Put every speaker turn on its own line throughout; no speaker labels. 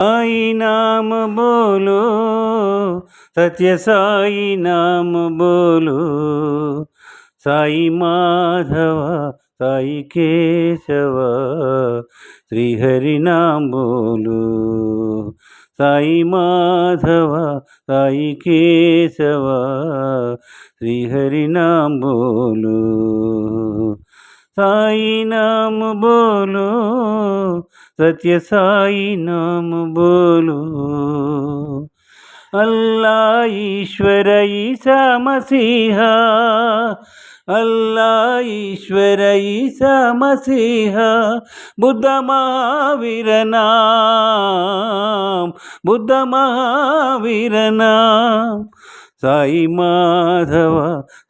साई नाम बोलो, सत्य साई नाम बोलो, साई माधव साई केशव, श्री हरि नाम बोलो, साई माधव साई केशव, श्री हरि नाम बोलो, साई नाम बोलो, सत्य साई नाम बोलो। अल्लाह ईश्वर ईसा मसीहा, अल्लाह ईश्वर ईसा मसीहा, बुद्ध महावीर नाम, बुद्ध महावीर नाम, साई माधव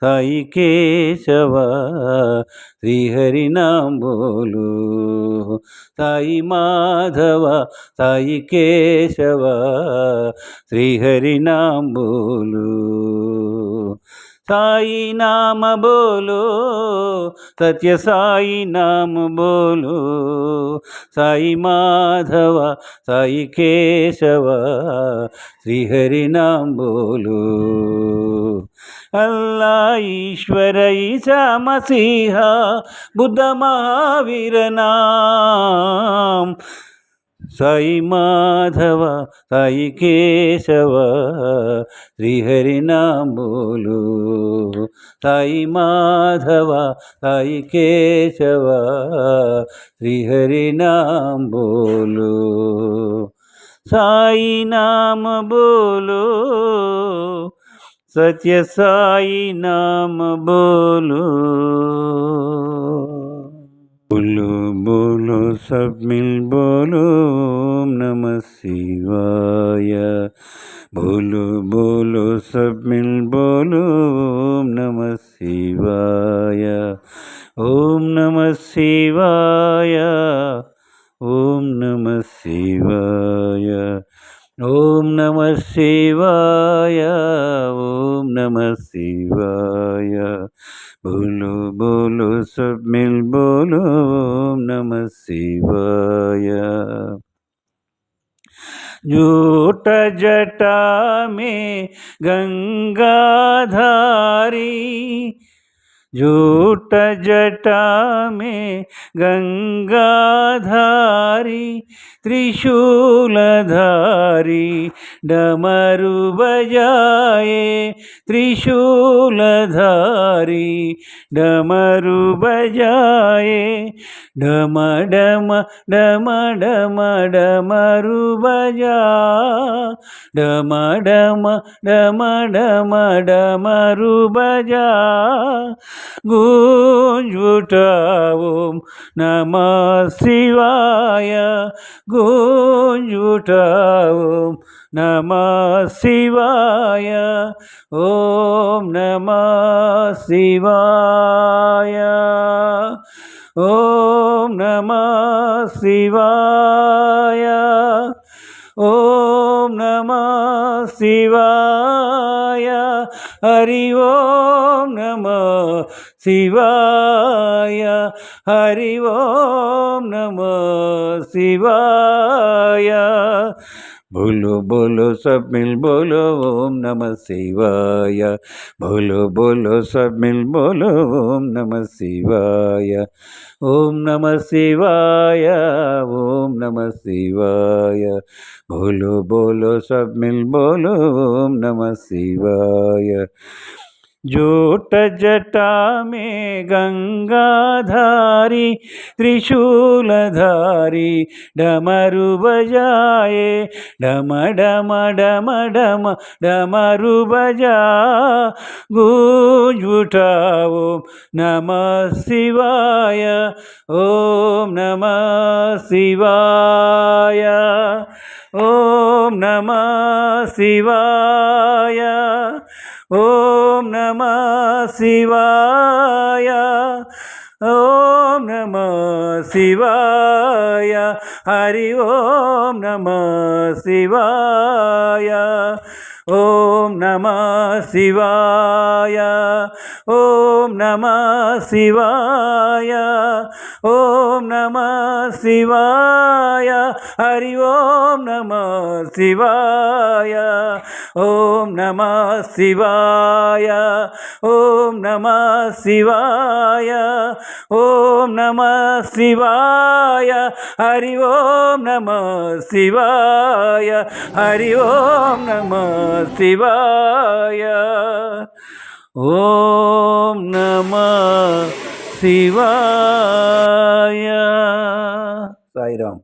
साई केशव, श्री हरि नाम बोलो, साई माधव साई केशव, श्री हरि नाम बोलो, साई नाम बोलो, सत्य साई नाम बोलो, साई माधव साई केशव, श्री हरि नाम बोलो। अल्लाह ईश्वर ईसा मसीहा, बुद्ध महावीर नाम, साई माधव साई केशव, श्री हरि नाम बोलो, साई माधव साई केशव, श्री हरि नाम बोलो, साई नाम बोलो, सत्य साई नाम बोलो। बोलो बोलो सब मिल बोलो, ओम नमः शिवाय, बोलो बोलो सब मिल बोलो, ओम नमः शिवाय, ओम नमः शिवाय, ओम नमः शिवाय, ओम नमः शिवाय, ओम नमः शिवाय, बोलो बोलो सब मिल बोलो, ओम नमः शिवाय। जूट जटा में गंगाधारी, जूट जटा में गंगाधारी, त्रिशूलधारी डमरू बजाए, त्रिशूलधारी डमरू बजाए, डम डम डम डम डमरू बजा, डम डम डम डम डमरू बजा, गूंज उठा ओम नमः शिवाय, गूंज उठा ओम नमः शिवाय, ओम नमः शिवाय, ओम नमः शिवाय, ओम नमः शिवाय, हरि ओम नमः शिवाय, हरि ओम नमः शिवाय। बोलो बोलो सब मिल बोलो, ओम नमः शिवाय, बोलो बोलो सब मिल बोलो, ओम नमः शिवाय, ओम नमः शिवाय, ओम नमः शिवाय, बोलो बोलो सब मिल बोलो, ओम नमः शिवाय। जूट जटा में गंगाधारी, त्रिशूलधारी डमरू बजाए, डम डम डम डम डमरू बजा, गूंज उठा ओम नमः शिवाय, ओम नमः शिवाय, ओम नमः शिवाय, ओम नमः शिवाय, ओम नमः शिवाय, हरि ओम नमः शिवाय, ఓం నమః శివాయ ఓం నమః శివాయ ఓం నమః శివాయ హరి ఓం నమః శివాయ ఓం నమః శివాయ ఓం నమః శివాయ ఓం నమః శివాయ హరి ఓం నమః శివాయ హరి ఓం నమః శివాయ ఓం నమః శివాయ సాయిరామ్.